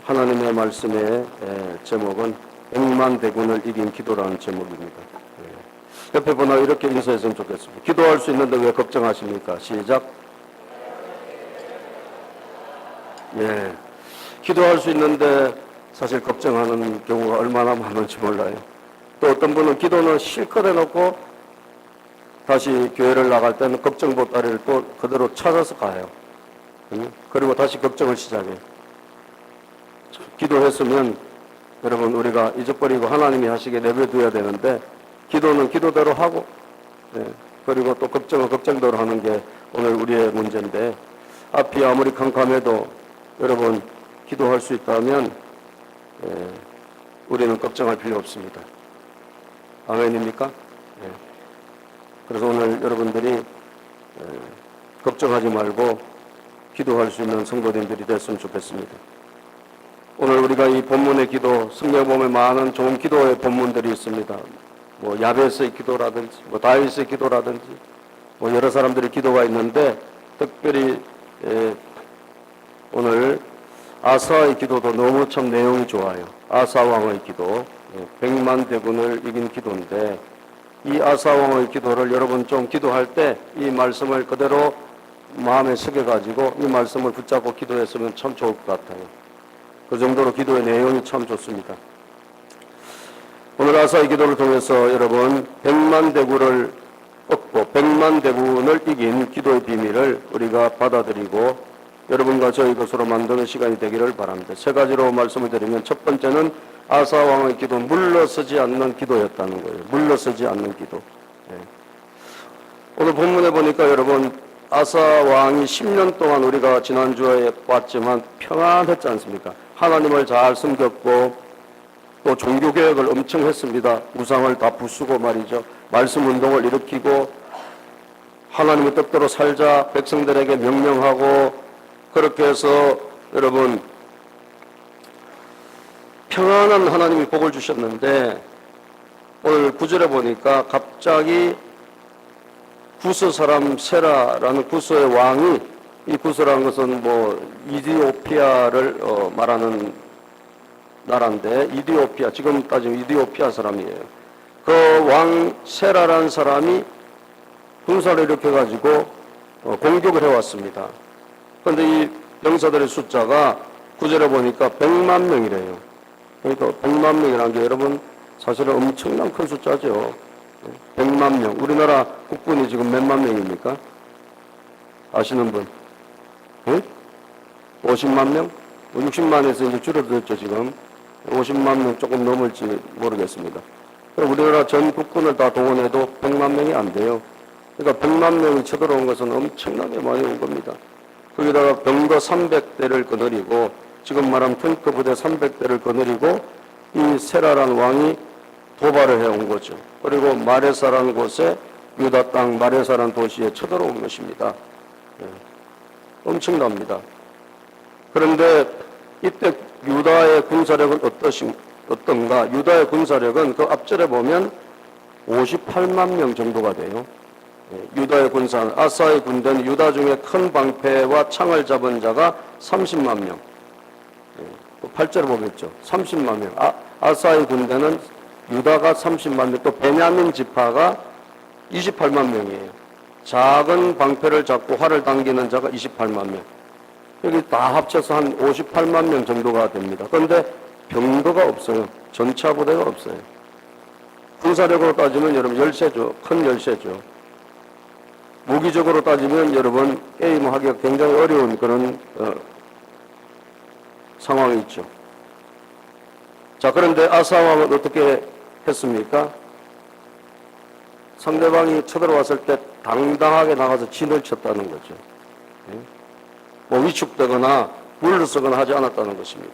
하나님의 말씀의 제목은 백만 대군을 이긴 기도라는 제목입니다. 옆에 보나 이렇게 인사했으면 좋겠습니다. 기도할 수 있는데 왜 걱정하십니까? 시작. 기도할 수 있는데 사실 걱정하는 경우가 얼마나 많은지 몰라요. 또 어떤 분은 기도는 실컷 해놓고 다시 교회를 나갈 때는 걱정 보따리를 또 그대로 찾아서 가요. 그리고 다시 걱정을 시작해요. 기도했으면 여러분 우리가 잊어버리고 하나님이 하시게 내버려둬야 되는데 기도는 기도대로 하고 그리고 또 걱정은 걱정대로 하는 게 오늘 우리의 문제인데 앞이 아무리 캄캄해도 여러분 기도할 수 있다면 우리는 걱정할 필요 없습니다. 아멘입니까? 그래서 오늘 여러분들이 걱정하지 말고 기도할 수 있는 성도님들이 됐으면 좋겠습니다. 오늘 우리가 이 본문의 기도, 성경에 보면 많은 좋은 기도의 본문들이 있습니다. 뭐 야베스의 기도라든지, 뭐 다윗의 기도라든지, 뭐 여러 사람들의 기도가 있는데 특별히 오늘 아사의 기도도 너무 참 내용이 좋아요. 아사 왕의 기도, 백만 대군을 이긴 기도인데 이 아사 왕의 기도를 여러분 좀 기도할 때 이 말씀을 그대로 마음에 새겨가지고 이 말씀을 붙잡고 기도했으면 참 좋을 것 같아요. 그 정도로 기도의 내용이 참 좋습니다. 오늘 아사의 기도를 통해서 여러분 백만 대군을 얻고 백만 대군을 이긴 기도의 비밀을 우리가 받아들이고 여러분과 저희 것으로 만드는 시간이 되기를 바랍니다. 세 가지로 말씀을 드리면 첫 번째는 아사 왕의 기도, 물러서지 않는 기도였다는 거예요. 물러서지 않는 기도. 오늘 본문에 보니까 여러분 아사 왕이 10년 동안 우리가 지난주에 봤지만 평안했지 않습니까? 하나님을 잘 섬겼고 또 종교개혁을 엄청 했습니다. 우상을 다 부수고 말이죠. 말씀 운동을 일으키고 하나님의 뜻대로 살자 백성들에게 명령하고 그렇게 해서 여러분 평안한 하나님이 복을 주셨는데 오늘 9절에 보니까 갑자기 구스 사람 세라라는 구스의 왕이 이 구스라는 것은 뭐 이디오피아를 말하는 나라인데 이디오피아 지금 따지면 이디오피아 사람이에요. 그 왕 세라라는 사람이 군사를 일으켜가지고 공격을 해왔습니다. 그런데 이 병사들의 숫자가 9절에 보니까 100만 명이래요. 그러니까 100만 명이라는 게 여러분 사실은 엄청난 큰 숫자죠. 100만 명. 우리나라 국군이 지금 몇만 명입니까? 아시는 분? 50만 명? 60만에서 이제 줄어들었죠, 지금. 50만 명 조금 넘을지 모르겠습니다. 우리나라 전 국군을 다 동원해도 100만 명이 안 돼요. 그러니까 100만 명이 쳐들어온 것은 엄청나게 많이 온 겁니다. 거기다가 병거 300대를 거느리고, 지금 말하면 탱크 부대 300대를 거느리고, 이 세라라는 왕이 도발을 해온 거죠. 그리고 마레사라는 곳에, 유다 땅 마레사라는 도시에 쳐들어온 것입니다. 엄청납니다. 그런데 이때 유다의 군사력은 어떤가? 유다의 군사력은 그 앞절에 보면 58만 명 정도가 돼요. 유다의 군사는 아사의 군대는 유다 중에 큰 방패와 창을 잡은 자가 30만 명. 8절에 보겠죠. 30만 명. 아사의 군대는 유다가 30만 명, 또 베냐민 지파가 28만 명이에요. 작은 방패를 잡고 활을 당기는 자가 28만 명. 여기 다 합쳐서 한 58만 명 정도가 됩니다. 그런데 병거가 없어요. 전차 부대가 없어요. 군사력으로 따지면 여러분 열세죠. 큰 열세죠. 무기적으로 따지면 여러분 게임하기가 굉장히 어려운 그런 상황이 있죠. 자, 그런데 아사왕은 어떻게 했습니까? 상대방이 쳐들어왔을 때 당당하게 나가서 진을 쳤다는 거죠. 뭐 위축되거나 물러서거나 하지 않았다는 것입니다.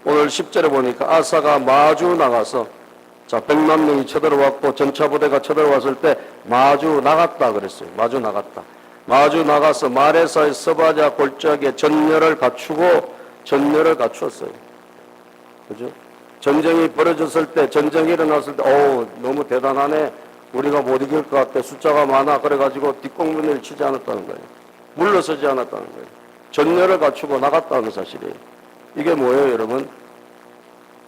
오늘 10절에 보니까 아사가 마주 나가서, 자, 100만 명이 쳐들어왔고 전차부대가 쳐들어왔을 때 마주 나갔다 그랬어요. 마주 나갔다. 마주 나가서 마레사의 서바자 골짜기에 전열을 갖추고 전열을 갖추었어요. 그죠? 전쟁이 벌어졌을 때, 전쟁이 일어났을 때, 너무 대단하네. 우리가 못 이길 것 같아. 숫자가 많아. 그래가지고 뒷공문을 치지 않았다는 거예요. 물러서지 않았다는 거예요. 전열을 갖추고 나갔다는 사실이에요. 이게 뭐예요, 여러분?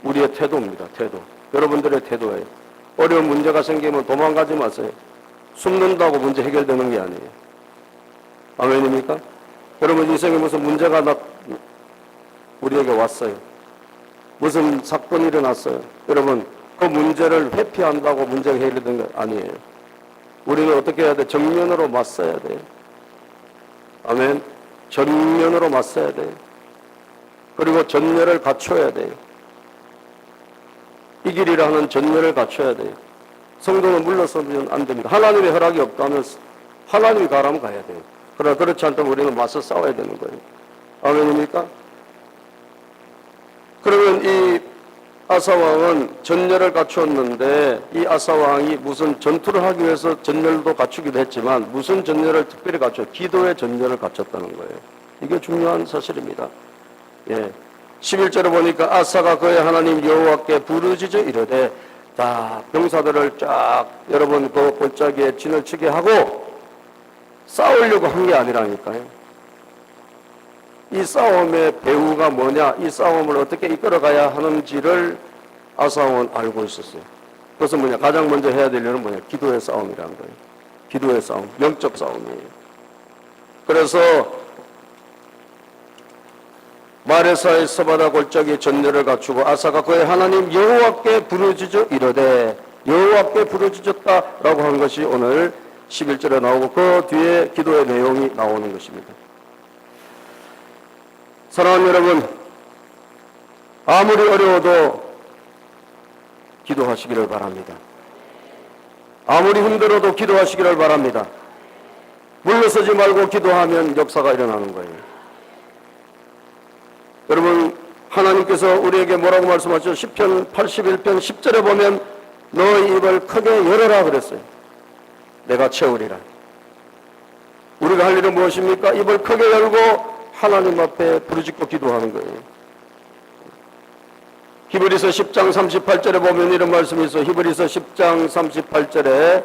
우리의 태도입니다. 태도. 여러분들의 태도예요. 어려운 문제가 생기면 도망가지 마세요. 숨는다고 문제 해결되는 게 아니에요. 아멘입니까? 여러분 인생에 무슨 문제가 우리에게 왔어요. 무슨 사건이 일어났어요. 여러분 그 문제를 회피한다고 문제가 해결되는 게 아니에요. 우리는 어떻게 해야 돼? 정면으로 맞서야 돼요. 아멘. 정면으로 맞서야 돼요. 그리고 전열을 갖춰야 돼요. 이길이라 하는 전열을 갖춰야 돼요. 성도는 물러서면 안 됩니다. 하나님의 허락이 없다면 하나님이 가라면 가야 돼요. 그러나 그렇지 않다면 우리는 맞서 싸워야 되는 거예요. 아멘입니까? 그러면 이 아사왕은 전열을 갖추었는데 이 아사왕이 무슨 전투를 하기 위해서 전열도 갖추기도 했지만 무슨 전열을 특별히 기도의 전열을 갖췄다는 거예요. 이게 중요한 사실입니다. 예. 11절에 보니까 아사가 그의 하나님 여호와께 부르짖어 이르되 다 병사들을 쫙 여러분 그 골짜기에 진을 치게 하고 싸우려고 한 게 아니라니까요. 이 싸움의 배후가 뭐냐, 이 싸움을 어떻게 이끌어가야 하는지를 아사왕은 알고 있었어요. 그것은 뭐냐, 가장 먼저 해야 될 일은 뭐냐, 기도의 싸움이라는 거예요. 기도의 싸움, 영적 싸움이에요. 그래서 마레사의 서바다 골짜기 전열을 갖추고 아사가 그의 하나님 여호와께 부르짖어 이르되, 여호와께 부르짖었다라고 한 것이 오늘 11절에 나오고 그 뒤에 기도의 내용이 나오는 것입니다. 사랑하는 여러분, 아무리 어려워도 기도하시기를 바랍니다. 아무리 힘들어도 기도하시기를 바랍니다. 물러서지 말고 기도하면 역사가 일어나는 거예요. 여러분, 하나님께서 우리에게 뭐라고 말씀하셨죠? 시편 81편 10절에 보면 너의 입을 크게 열어라 그랬어요. 내가 채우리라. 우리가 할 일은 무엇입니까? 입을 크게 열고 하나님 앞에 부르짖고 기도하는 거예요. 히브리서 10장 38절에 보면 이런 말씀이 있어요. 히브리서 10장 38절에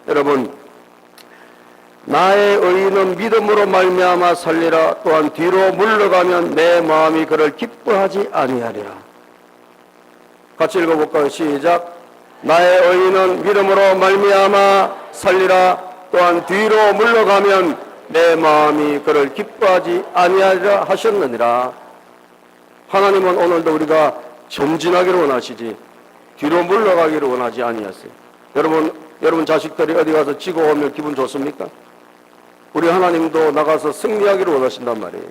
여러분, 나의 의인은 믿음으로 말미암아 살리라. 또한 뒤로 물러가면 내 마음이 그를 기뻐하지 아니하리라. 같이 읽어볼까요? 시작. 나의 의인은 믿음으로 말미암아 살리라. 또한 뒤로 물러가면 내 마음이 그를 기뻐하지 아니하리라 하셨느니라. 하나님은 오늘도 우리가 전진하기를 원하시지 뒤로 물러가기를 원하지 아니하세요. 여러분 자식들이 어디 가서 지고 오면 기분 좋습니까? 우리 하나님도 나가서 승리하기를 원하신단 말이에요.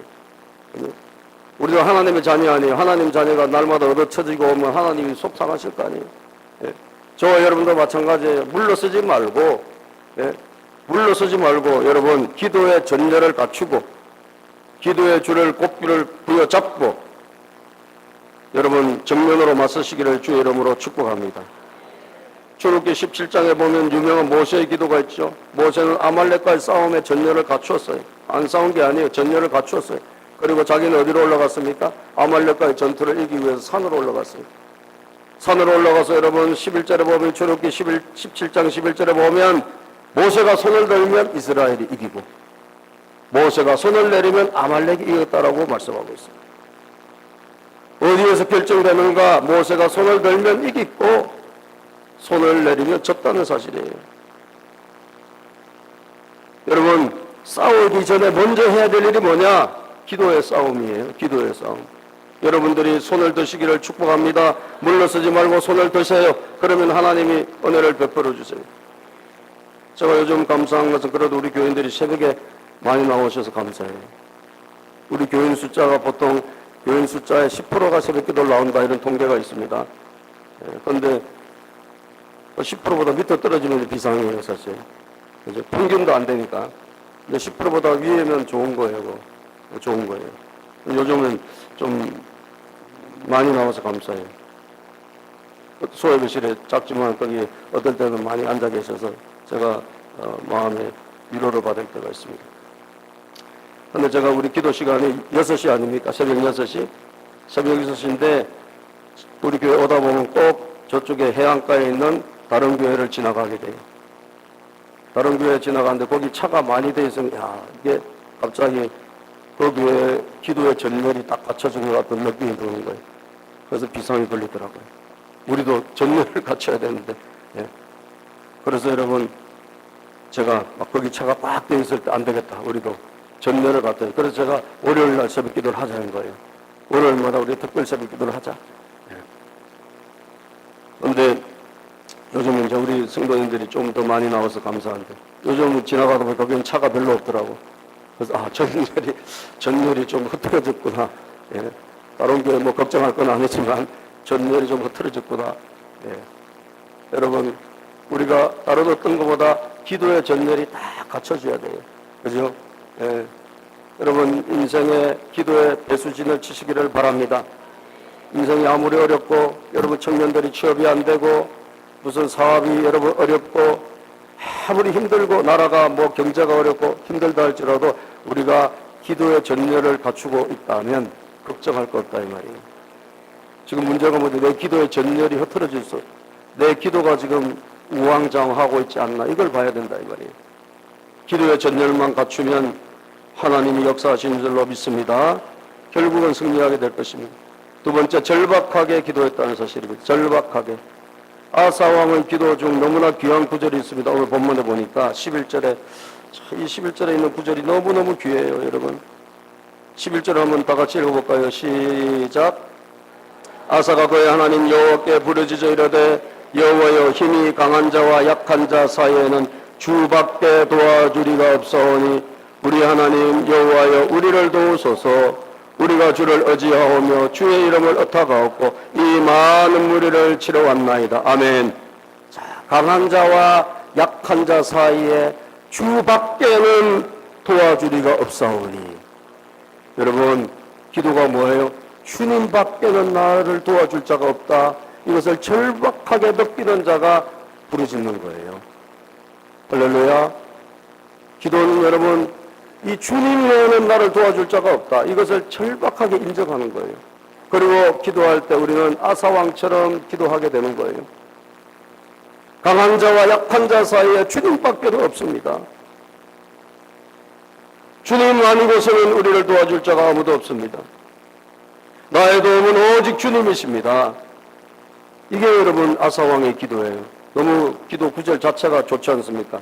우리도 하나님의 자녀 아니에요. 하나님 자녀가 날마다 얻어쳐지고 오면 하나님이 속상하실 거 아니에요. 예. 저와 여러분도 마찬가지예요. 물러서지 말고, 예. 물러서지 말고 여러분 기도의 전열을 갖추고 기도의 줄을 꼽기를 부여잡고 여러분 정면으로 맞서시기를 주의 이름으로 축복합니다. 출애굽기 17장에 보면 유명한 모세의 기도가 있죠. 모세는 아말렉과의 싸움에 전열을 갖추었어요. 안 싸운 게 아니에요. 전열을 갖추었어요. 그리고 자기는 어디로 올라갔습니까? 아말렉과의 전투를 이기기 위해서 산으로 올라갔어요. 산으로 올라가서 여러분 11절에 보면 출애굽기 17장 11절에 보면 모세가 손을 들면 이스라엘이 이기고 모세가 손을 내리면 아말렉이 이겼다라고 말씀하고 있습니다. 어디에서 결정되는가? 모세가 손을 들면 이기고 손을 내리면 졌다는 사실이에요. 여러분, 싸우기 전에 먼저 해야 될 일이 뭐냐? 기도의 싸움이에요. 기도의 싸움. 여러분들이 손을 드시기를 축복합니다. 물러서지 말고 손을 드세요. 그러면 하나님이 은혜를 베풀어 주세요. 제가 요즘 감사한 것은 그래도 우리 교인들이 새벽에 많이 나오셔서 감사해요. 우리 교인 숫자가 보통 교인 숫자의 10%가 새벽 기도를 나온다 이런 통계가 있습니다. 그런데 10%보다 밑에 떨어지면 비상이에요, 사실. 이제 평균도 안 되니까. 근데 10%보다 위에면 좋은 거예요, 좋은 거예요. 요즘은 좀 많이 나와서 감사해요. 소외교실에 작지만 거기 어떨 때는 많이 앉아 계셔서 제가 마음에 위로를 받을 때가 있습니다. 근데 제가 우리 기도 시간이 6시 아닙니까? 새벽 6시? 새벽 6시인데 우리 교회 오다 보면 꼭 저쪽에 해안가에 있는 다른 교회를 지나가게 돼요. 다른 교회 지나가는데 거기 차가 많이 돼 있으면 이게 갑자기 그 교회 기도의 전열이 딱 갖춰진 것 같은 느낌이 드는 거예요. 그래서 비상이 걸리더라고요. 우리도 전열을 갖춰야 되는데. 예. 그래서 여러분 제가 막 거기 차가 꽉 돼 있을 때 안 되겠다. 우리도 전열을 갖춰야 돼. 그래서 제가 월요일 날 새벽 기도를 하자는 거예요. 월요일마다 우리 특별 새벽 기도를 하자. 그런데 요즘은 이제 우리 성도님들이 좀 더 많이 나와서 감사한데 요즘 지나가다 보니까 거기는 차가 별로 없더라고. 그래서 전열이 좀 흐트러졌구나. 예. 다른 교회 뭐 걱정할 건 아니지만 전열이 좀 흐트러졌구나. 예. 여러분 우리가 다른 어떤 것보다 기도의 전열이 다 갖춰져야 돼요. 그죠? 예. 여러분 인생의 기도의 배수진을 치시기를 바랍니다. 인생이 아무리 어렵고 여러분 청년들이 취업이 안 되고 무슨 사업이 여러분 어렵고 아무리 힘들고 나라가 뭐 경제가 어렵고 힘들다 할지라도 우리가 기도의 전열을 갖추고 있다면 걱정할 거 없다 이 말이에요. 지금 문제가 뭐지? 내 기도의 전열이 흐트러져 있어. 내 기도가 지금 우왕좌왕하고 있지 않나 이걸 봐야 된다 이 말이에요. 기도의 전열만 갖추면 하나님이 역사하시는 줄로 믿습니다. 결국은 승리하게 될 것입니다. 두 번째, 절박하게 기도했다는 사실입니다. 절박하게. 아사왕의 기도 중 너무나 귀한 구절이 있습니다. 오늘 본문에 보니까 11절에 이 11절에 있는 구절이 너무너무 귀해요. 여러분 11절 한번 다 같이 읽어볼까요? 시작. 아사가 그의 하나님 여호와께 부르짖어 이르되 여호와여 힘이 강한 자와 약한 자 사이에는 주밖에 도와주리가 없사오니 우리 하나님 여호와여 우리를 도우소서. 우리가 주를 의지하오며 주의 이름을 의탁하옵고 이 많은 무리를 치러 왔나이다. 아멘. 자, 강한 자와 약한 자 사이에 주밖에는 도와주리가 없사오니. 여러분 기도가 뭐예요? 주님밖에는 나를 도와줄 자가 없다. 이것을 절박하게 느끼는 자가 부르짖는 거예요. 할렐루야. 기도는 여러분 이 주님 외에는 나를 도와줄 자가 없다. 이것을 절박하게 인정하는 거예요. 그리고 기도할 때 우리는 아사왕처럼 기도하게 되는 거예요. 강한 자와 약한 자 사이에 주님밖에는 없습니다. 주님 아니고서는 우리를 도와줄 자가 아무도 없습니다. 나의 도움은 오직 주님이십니다. 이게 여러분 아사왕의 기도예요. 너무 기도 구절 자체가 좋지 않습니까?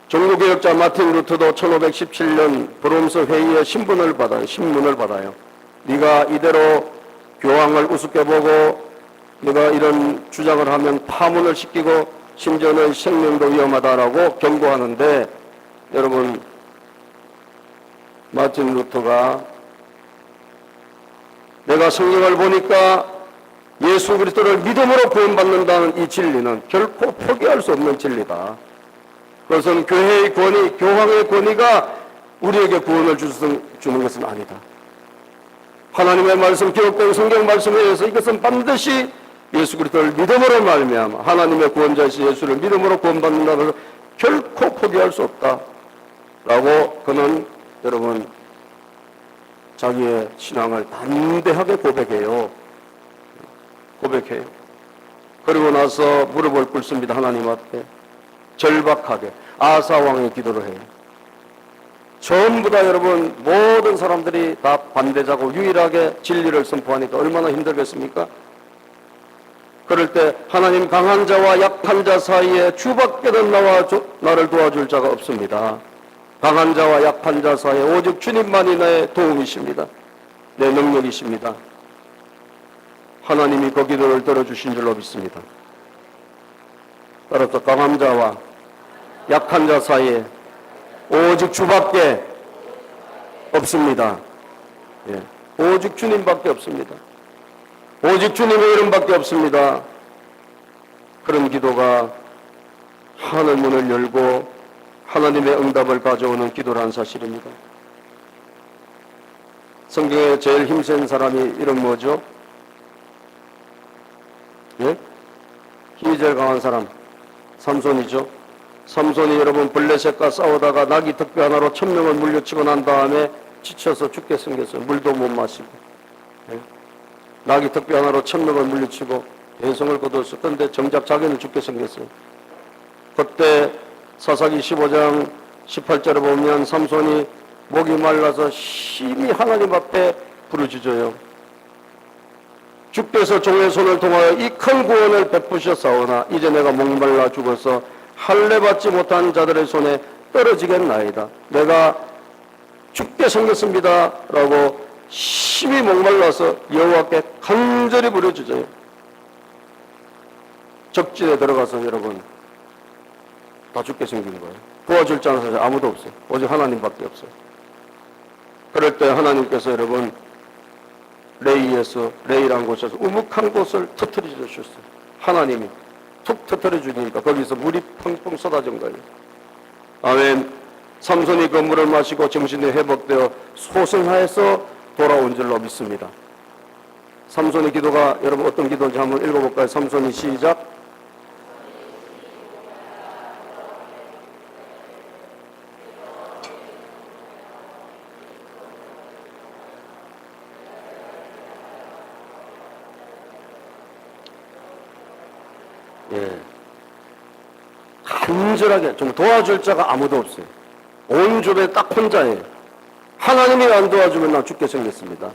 종교개혁자 마틴 루터도 1517년 브롬스 회의의 신문을 받아요. 네가 이대로 교황을 우습게 보고 네가 이런 주장을 하면 파문을 시키고 심지어는 생명도 위험하다라고 경고하는데 여러분 마틴 루터가 내가 성경을 보니까 예수 그리스도를 믿음으로 구원받는다는 이 진리는 결코 포기할 수 없는 진리다. 그것은 교회의 권위, 교황의 권위가 우리에게 구원을 주는 것은 아니다. 하나님의 말씀, 기록된 성경 말씀에 의해서 이것은 반드시 예수 그리스도를 믿음으로 말미암아 하나님의 구원자이신 예수를 믿음으로 구원받는다는 것을 결코 포기할 수 없다. 라고 그는 여러분 자기의 신앙을 담대하게 고백해요. 그리고 나서 무릎을 꿇습니다. 하나님 앞에. 절박하게 아사왕의 기도를 해요. 전부 다 여러분 모든 사람들이 다 반대자고 유일하게 진리를 선포하니까 얼마나 힘들겠습니까? 그럴 때 하나님 강한 자와 약한 자 사이에 주밖에는 나를 도와줄 자가 없습니다. 강한 자와 약한 자 사이에 오직 주님만이 나의 도움이십니다. 내 능력이십니다. 하나님이 그 기도를 들어주신 줄로 믿습니다. 따라서 강한 자와 약한 자 사이에 오직 주밖에 없습니다. 예. 오직 주님밖에 없습니다. 오직 주님의 이름밖에 없습니다. 그런 기도가 하늘 문을 열고 하나님의 응답을 가져오는 기도라는 사실입니다. 성경에 제일 힘센 사람이 이름 뭐죠? 예? 힘이 제일 강한 사람 삼손이죠. 삼손이 여러분 블레셋과 싸우다가 나귀 턱뼈 하나로 1000명을 물리치고 난 다음에 지쳐서 죽게 생겼어요. 물도 못 마시고. 예? 나귀 턱뼈 하나로 1000명을 물리치고 대성을 거두었어. 그런데 정작 자기는 죽게 생겼어요. 그때 사사기 15장 18절에 보면 삼손이 목이 말라서 심히 하나님 앞에 부르짖어요. 주께서 종의 손을 통하여 이 큰 구원을 베푸셨사오나 이제 내가 목말라 죽어서 할례 받지 못한 자들의 손에 떨어지겠나이다. 내가 죽게 생겼습니다 라고 심히 목말라서 여호와께 간절히 부르짖어요. 적진에 들어가서 여러분 다 죽게 생긴 거예요. 도와줄 자는 사실 아무도 없어요. 오직 하나님밖에 없어요. 그럴 때 하나님께서 여러분 레이라는 곳에서 우묵한 곳을 터뜨려 주셨어요. 하나님이 툭 터뜨려 주니까 거기서 물이 펑펑 쏟아진 거예요. 아멘. 삼손이 그 물을 마시고 정신이 회복되어 소생하여서 돌아온 줄로 믿습니다. 삼손의 기도가 여러분 어떤 기도인지 한번 읽어볼까요? 삼손이 시작. 예. 간절하게 좀 도와줄 자가 아무도 없어요. 온 주변에 딱 혼자예요. 하나님이 안 도와주면 나 죽게 생겼습니다.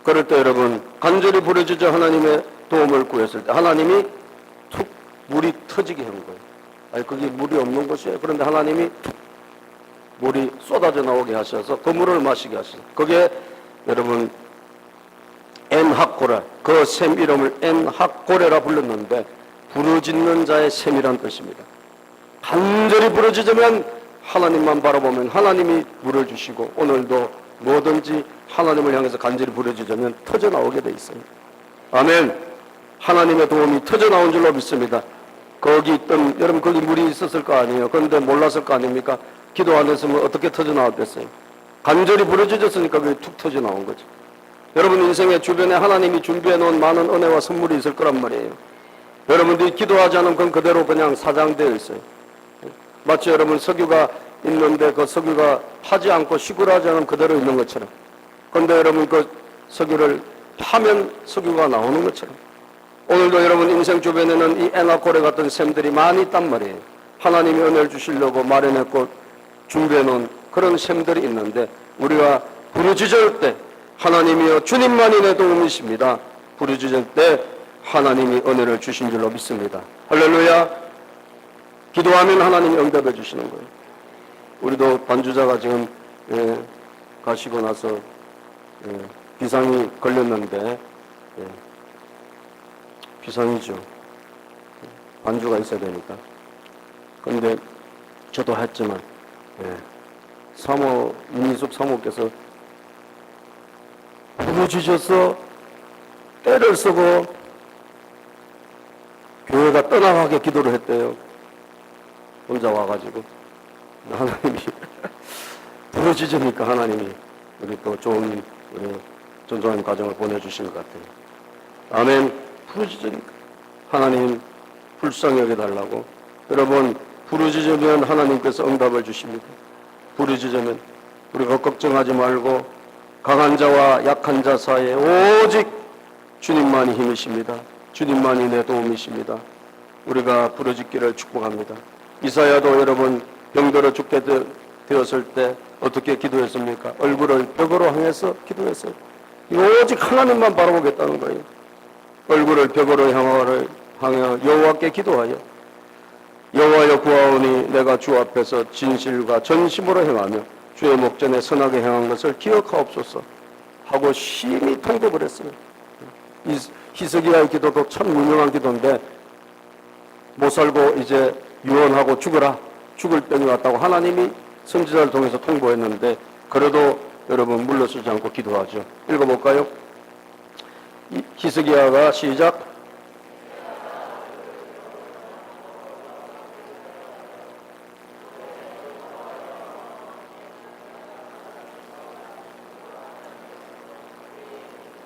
그럴 때 여러분 간절히 부르짖어 하나님의 도움을 구했을 때 하나님이 툭 물이 터지게 한 거예요. 아니 그게 물이 없는 것이에요. 그런데 하나님이 툭 물이 쏟아져 나오게 하셔서 그 물을 마시게 하셨어요. 그게 여러분 엔하코레, 그 샘 이름을 엔하코레라 불렀는데 부르짖는 자의 샘이란 뜻입니다. 간절히 부르짖으면 하나님만 바라보면 하나님이 물을 주시고 오늘도 뭐든지 하나님을 향해서 간절히 부르짖으면 터져나오게 돼 있어요. 아멘. 하나님의 도움이 터져나온 줄로 믿습니다. 거기 있던 여러분 거기 물이 있었을 거 아니에요. 그런데 몰랐을 거 아닙니까? 기도 안 했으면 어떻게 터져나왔겠어요? 간절히 부르짖었으니까 그게 툭 터져나온 거죠. 여러분 인생의 주변에 하나님이 준비해 놓은 많은 은혜와 선물이 있을 거란 말이에요. 여러분들이 기도하지 않으면 그건 그대로 그냥 사장되어 있어요. 마치 여러분 석유가 있는데 그 석유가 파지 않고 시골하지 않으면 그대로 있는 것처럼. 그런데 여러분 그 석유를 파면 석유가 나오는 것처럼. 오늘도 여러분 인생 주변에는 이 에나코레 같은 샘들이 많이 있단 말이에요. 하나님이 은혜를 주시려고 마련했고 준비해 놓은 그런 샘들이 있는데 우리가 부르짖을 때 하나님이여 주님만이 내 도움이십니다. 부르짖을 때 하나님이 은혜를 주신 줄로 믿습니다. 할렐루야. 기도하면 하나님이 응답해 주시는 거예요. 우리도 반주자가 지금 가시고 나서 비상이 걸렸는데 비상이죠. 반주가 있어야 되니까. 그런데 저도 했지만 사모 이민숙 사모께서 부르짖어서 때를 쓰고 교회가 떠나가게 기도를 했대요. 혼자 와가지고 하나님이 부르짖으니까 하나님이 우리 또 좋은 전도하는 과정을 보내주신 것 같아요. 아멘. 부르짖으니까 하나님 불쌍히 여겨달라고. 여러분 부르짖으면 하나님께서 응답을 주십니다. 부르짖으면 우리가 걱정하지 말고 강한 자와 약한 자 사이에 오직 주님만이 힘이십니다. 주님만이 내 도움이십니다. 우리가 부르짖기를 축복합니다. 이사야도 여러분 병들어 죽게 되었을 때 어떻게 기도했습니까? 얼굴을 벽으로 향해서 기도했어요. 오직 하나님만 바라보겠다는 거예요. 얼굴을 벽으로 향하여 여호와께 기도하여 여호와여 구하오니 내가 주 앞에서 진실과 전심으로 행하며 주의 목전에 선하게 행한 것을 기억하옵소서 하고 심히 통곡을 했어요. 이 히스기야의 기도도 참 유명한 기도인데 못 살고 이제 유언하고 죽어라. 죽을 병이 왔다고 하나님이 선지자를 통해서 통보했는데 그래도 여러분 물러서지 않고 기도하죠. 읽어볼까요? 히스기야가 시작.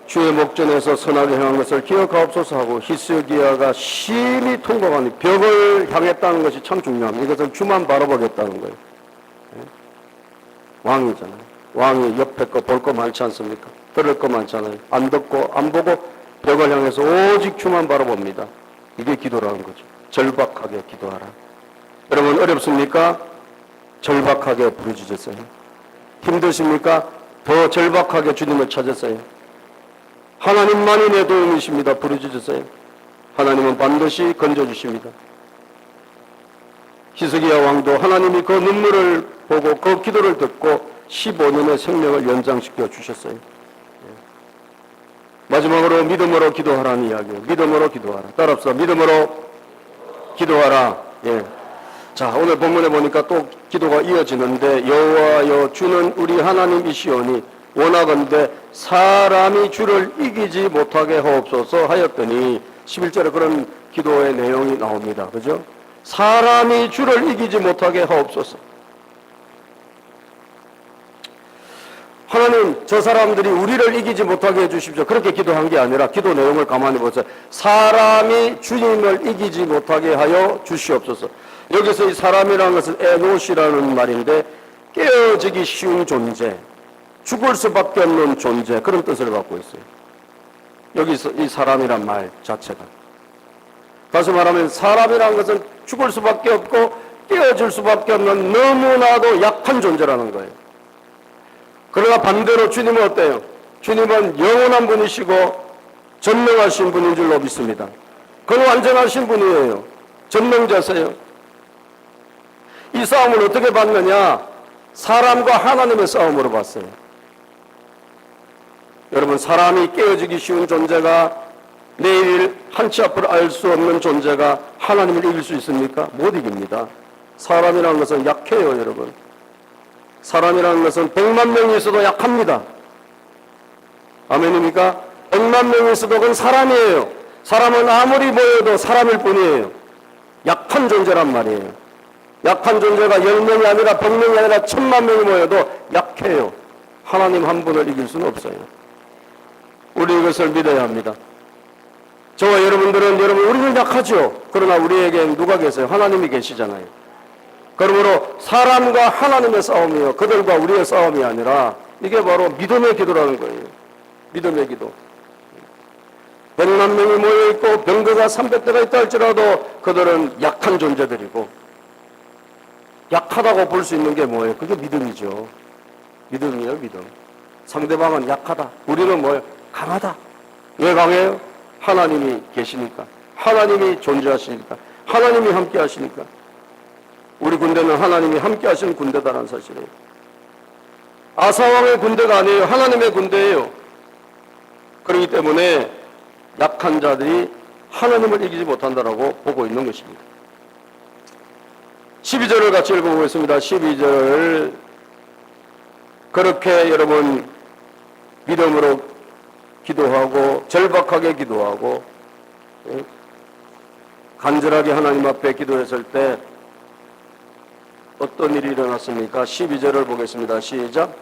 주의 목전에서 선하게 행한 것을 기억하옵소서 하고 히스기야가 심히 통곡하니 벽을 향했다는 것이 참 중요합니다. 이것은 주만 바라보겠다는 거예요. 왕이잖아요. 왕이 옆에 거 볼 거 많지 않습니까? 들을 거 많잖아요. 안 듣고 안 보고 벽을 향해서 오직 주만 바라봅니다. 이게 기도라는 거죠. 절박하게 기도하라. 여러분 어렵습니까? 절박하게 부르짖으세요. 힘드십니까? 더 절박하게 주님을 찾으세요. 하나님만이 내 도움이십니다. 부르짖으세요. 하나님은 반드시 건져주십니다. 히스기야 왕도 하나님이 그 눈물을 보고 그 기도를 듣고 15년의 생명을 연장시켜 주셨어요. 마지막으로 믿음으로 기도하라는 이야기예요. 믿음으로 기도하라. 따라합시다. 믿음으로 기도하라. 예. 자, 오늘 본문에 보니까 또 기도가 이어지는데 여호와여 주는 우리 하나님이시오니 원하건대 사람이 주를 이기지 못하게 하옵소서 하였더니 11절에 그런 기도의 내용이 나옵니다. 그죠? 사람이 주를 이기지 못하게 하옵소서. 하나님, 저 사람들이 우리를 이기지 못하게 해주십시오. 그렇게 기도한 게 아니라 기도 내용을 가만히 보세요. 사람이 주님을 이기지 못하게 하여 주시옵소서. 여기서 이 사람이라는 것은 에노시라는 말인데 깨어지기 쉬운 존재, 죽을 수밖에 없는 존재, 그런 뜻을 갖고 있어요. 여기서 이 사람이란 말 자체가. 다시 말하면 사람이라는 것은 죽을 수밖에 없고 깨어질 수밖에 없는 너무나도 약한 존재라는 거예요. 그러나 반대로 주님은 어때요? 주님은 영원한 분이시고 전능하신 분인 줄로 믿습니다. 그는 완전하신 분이에요. 전능자세요. 이 싸움을 어떻게 봤느냐? 사람과 하나님의 싸움으로 봤어요. 여러분, 사람이 깨어지기 쉬운 존재가 내일 한치 앞을 알 수 없는 존재가 하나님을 이길 수 있습니까? 못 이깁니다. 사람이라는 것은 약해요, 여러분. 사람이라는 것은 100만 명이 있어도 약합니다. 아멘입니까? 100만 명이 있어도 그건 사람이에요. 사람은 아무리 모여도 사람일 뿐이에요. 약한 존재란 말이에요. 약한 존재가 10명이 아니라 100명이 아니라 1000만 명이 모여도 약해요. 하나님 한 분을 이길 수는 없어요. 우리 이것을 믿어야 합니다. 저와 여러분들은 우리는 약하죠. 그러나 우리에게 누가 계세요? 하나님이 계시잖아요. 그러므로 사람과 하나님의 싸움이요, 그들과 우리의 싸움이 아니라 이게 바로 믿음의 기도라는 거예요. 믿음의 기도. 100만 명이 모여있고 병거가 300대가 있다 할지라도 그들은 약한 존재들이고, 약하다고 볼 수 있는 게 뭐예요? 그게 믿음이죠. 믿음이에요, 믿음. 상대방은 약하다. 우리는 뭐예요? 강하다. 왜 강해요? 하나님이 계시니까. 하나님이 존재하시니까. 하나님이 함께 하시니까. 우리 군대는 하나님이 함께 하시는 군대다라는 사실이에요. 아사왕의 군대가 아니에요. 하나님의 군대예요. 그렇기 때문에 약한 자들이 하나님을 이기지 못한다라고 보고 있는 것입니다. 12절을 같이 읽어보겠습니다. 12절. 그렇게 여러분 믿음으로 기도하고 절박하게 기도하고 간절하게 하나님 앞에 기도했을 때 어떤 일이 일어났습니까? 12절을 보겠습니다. 시작.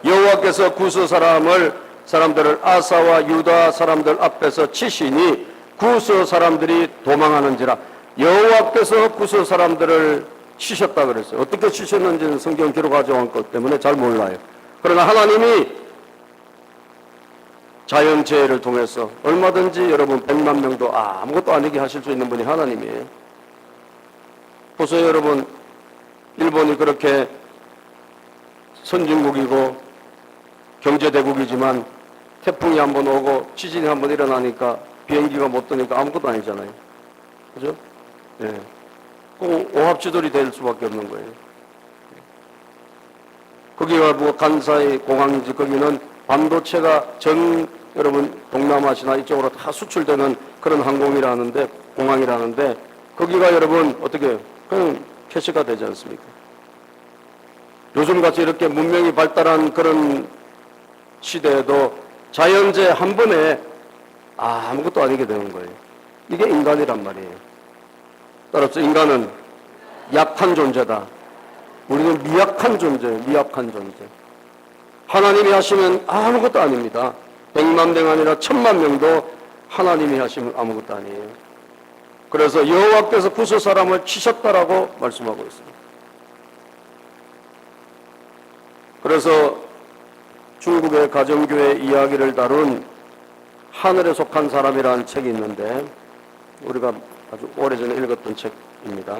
여호와께서 구스 사람들을 아사와 유다 사람들 앞에서 치시니 구스 사람들이 도망하는지라. 여호와께서 구스 사람들을 치셨다 그랬어요. 어떻게 치셨는지는 성경 기록하지 않기 때문에 잘 몰라요. 그러나 하나님이 자연재해를 통해서 얼마든지 여러분 100만 명도 아무것도 아니게 하실 수 있는 분이 하나님이에요. 보세요, 여러분. 일본이 그렇게 선진국이고 경제대국이지만 태풍이 한번 오고 지진이 한번 일어나니까 비행기가 못 뜨니까 아무것도 아니잖아요. 그죠? 예. 오합지졸이 될 수밖에 없는 거예요. 거기가 뭐 간사이 공항이지, 거기는 반도체가 여러분 동남아시아 이쪽으로 다 수출되는 그런 항공이라는데, 공항이라는데, 거기가 여러분 어떻게 그냥 캐시가 되지 않습니까? 요즘같이 이렇게 문명이 발달한 그런 시대에도 자연재해 한 번에 아무것도 아니게 되는 거예요. 이게 인간이란 말이에요. 따라서 인간은 약한 존재다. 우리는 미약한 존재예요. 미약한 존재. 하나님이 하시면 아무것도 아닙니다. 100만 명 아니라 1000만 명도 하나님이 하시면 아무것도 아니에요. 그래서 여호와께서 구스 사람을 치셨다라고 말씀하고 있습니다. 그래서 중국의 가정교회 이야기를 다룬 하늘에 속한 사람이라는 책이 있는데 우리가 아주 오래전에 읽었던 책입니다.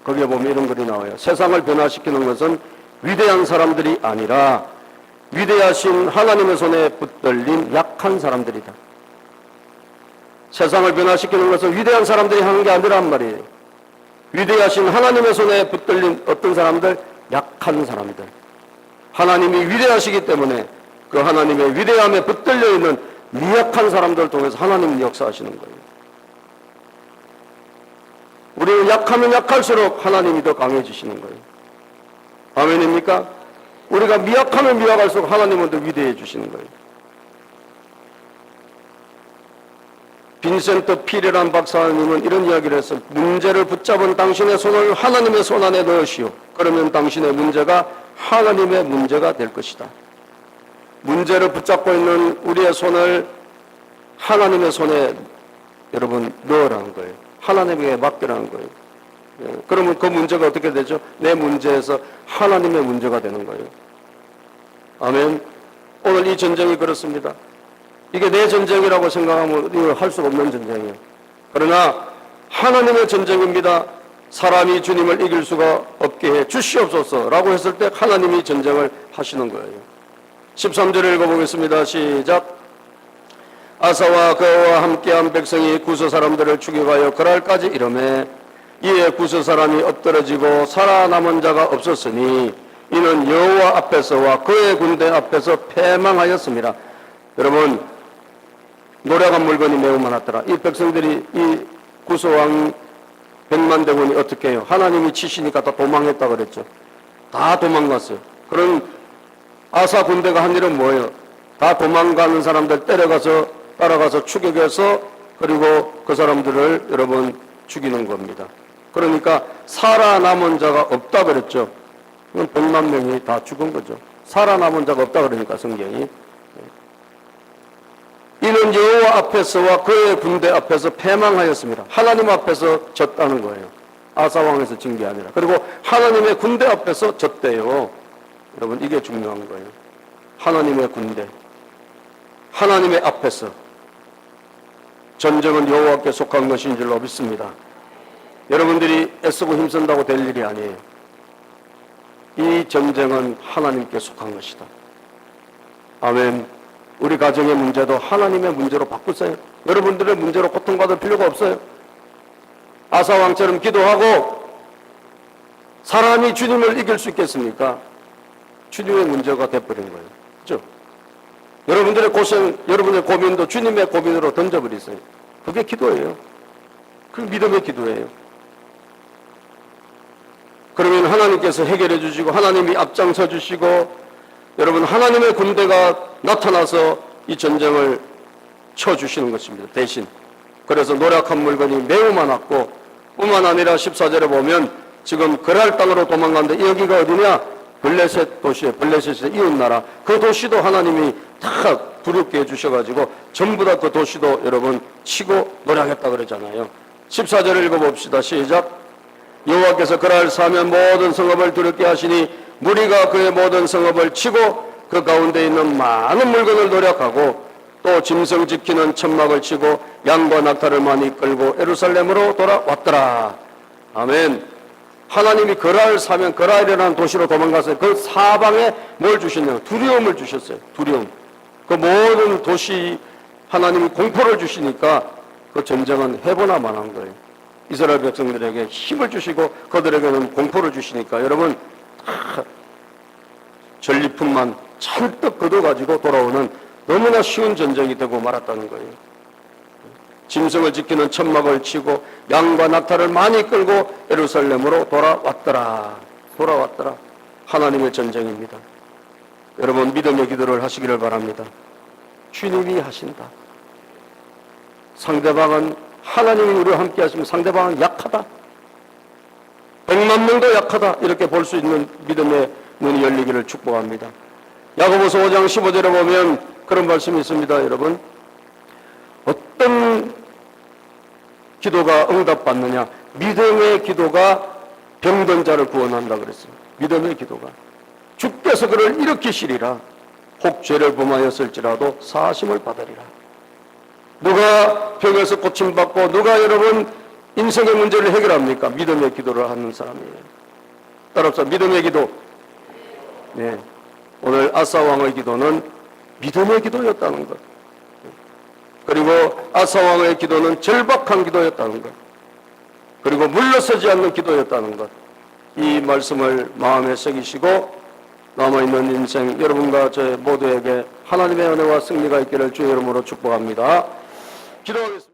거기에 보면 이런 글이 나와요. 세상을 변화시키는 것은 위대한 사람들이 아니라 위대하신 하나님의 손에 붙들린 약한 사람들이다. 세상을 변화시키는 것은 위대한 사람들이 하는 게 아니란 말이에요. 위대하신 하나님의 손에 붙들린 어떤 사람들? 약한 사람들. 하나님이 위대하시기 때문에 그 하나님의 위대함에 붙들려 있는 미약한 사람들을 통해서 하나님은 역사하시는 거예요. 우리는 약하면 약할수록 하나님이 더 강해지시는 거예요. 아멘입니까? 우리가 미약하면 미약할수록 하나님은 더 위대해 주시는 거예요. 빈센트 필이라는 박사님은 이런 이야기를 했어요. 문제를 붙잡은 당신의 손을 하나님의 손 안에 넣으시오. 그러면 당신의 문제가 하나님의 문제가 될 것이다. 문제를 붙잡고 있는 우리의 손을 하나님의 손에 여러분 넣으라는 거예요. 하나님에게 맡기라는 거예요. 그러면 그 문제가 어떻게 되죠? 내 문제에서 하나님의 문제가 되는 거예요. 아멘. 오늘 이 전쟁이 그렇습니다. 이게 내 전쟁이라고 생각하면 이걸 할 수가 없는 전쟁이에요. 그러나 하나님의 전쟁입니다. 사람이 주님을 이길 수가 없게 해 주시옵소서 라고 했을 때 하나님이 전쟁을 하시는 거예요. 13절을 읽어보겠습니다. 시작. 아사와 그와 함께한 백성이 구스 사람들을 죽여가여 그랄까지 이르매 이에 구스 사람이 엎드러지고 살아남은 자가 없었으니 이는 여호와 앞에서와 그의 군대 앞에서 패망하였습니다. 여러분, 노력한 물건이 매우 많았더라. 이 백성들이 이 구스왕 100만 대군이 어떻게 해요? 하나님이 치시니까 다 도망했다 그랬죠. 다 도망갔어요. 그런 아사 군대가 한 일은 뭐예요? 다 도망가는 사람들 따라가서 추격해서 그리고 그 사람들을 여러분 죽이는 겁니다. 그러니까 살아남은 자가 없다 그랬죠. 100만 명이 다 죽은 거죠. 살아남은 자가 없다 그러니까 성경이. 이는 여호와 앞에서와 그의 군대 앞에서 패망하였습니다. 하나님 앞에서 졌다는 거예요. 아사왕에서 진 게 아니라. 그리고 하나님의 군대 앞에서 졌대요. 여러분 이게 중요한 거예요. 하나님의 군대, 하나님의 앞에서 전쟁은 여호와께 속한 것인 줄로 믿습니다. 여러분들이 애쓰고 힘쓴다고 될 일이 아니에요. 이 전쟁은 하나님께 속한 것이다. 아멘. 우리 가정의 문제도 하나님의 문제로 바꾸세요. 여러분들의 문제로 고통받을 필요가 없어요. 아사왕처럼 기도하고 사람이 주님을 이길 수 있겠습니까? 주님의 문제가 돼버린 거예요. 그렇죠? 여러분들의 고생, 여러분의 고민도 주님의 고민으로 던져버리세요. 그게 기도예요. 그 믿음의 기도예요. 그러면 하나님께서 해결해 주시고 하나님이 앞장서 주시고 여러분 하나님의 군대가 나타나서 이 전쟁을 쳐주시는 것입니다. 대신. 그래서 노력한 물건이 매우 많았고 뿐만 아니라 14절에 보면 지금 그랄 땅으로 도망갔는데 여기가 어디냐? 블레셋 도시에 블레셋의 이웃나라 그 도시도 하나님이 다 부르게 해주셔가지고 전부 다 그 도시도 여러분 치고 노력했다 그러잖아요. 14절을 읽어봅시다. 시작. 여호와께서 그랄 사면 모든 성읍을 두렵게 하시니 무리가 그의 모든 성읍을 치고 그 가운데 있는 많은 물건을 노력하고 또 짐승 지키는 천막을 치고 양과 낙타를 많이 끌고 예루살렘으로 돌아왔더라. 아멘. 하나님이 그랄 사면 그랄이라는 도시로 도망갔어요. 그 사방에 뭘 주셨냐면 두려움을 주셨어요. 두려움. 그 모든 도시 하나님이 공포를 주시니까 그 전쟁은 해보나 만한 거예요. 이스라엘 백성들에게 힘을 주시고 그들에게는 공포를 주시니까 여러분 전리품만 잔뜩 걷어가지고 돌아오는 너무나 쉬운 전쟁이 되고 말았다는 거예요. 짐승을 지키는 천막을 치고 양과 낙타를 많이 끌고 예루살렘으로 돌아왔더라. 하나님의 전쟁입니다. 여러분 믿음의 기도를 하시기를 바랍니다. 주님이 하신다. 상대방은 하나님이 우리와 함께 하시면 상대방은 약하다. 100만 명도 약하다. 이렇게 볼 수 있는 믿음의 문이 열리기를 축복합니다. 야고보서 5장 15절에 보면 그런 말씀이 있습니다. 여러분 어떤 기도가 응답받느냐? 믿음의 기도가 병든 자를 구원한다 그랬어요. 믿음의 기도가. 주께서 그를 일으키시리라. 혹 죄를 범하였을지라도 사하심을 받으리라. 누가 병에서 고침받고 누가 여러분 인생의 문제를 해결합니까? 믿음의 기도를 하는 사람이에요. 따라서 믿음의 기도. 네. 오늘 아사 왕의 기도는 믿음의 기도였다는 것. 그리고 아사 왕의 기도는 절박한 기도였다는 것. 그리고 물러서지 않는 기도였다는 것. 이 말씀을 마음에 새기시고 남아있는 인생 여러분과 저 모두에게 하나님의 은혜와 승리가 있기를 주의 이름으로 축복합니다. 기도하겠습니다.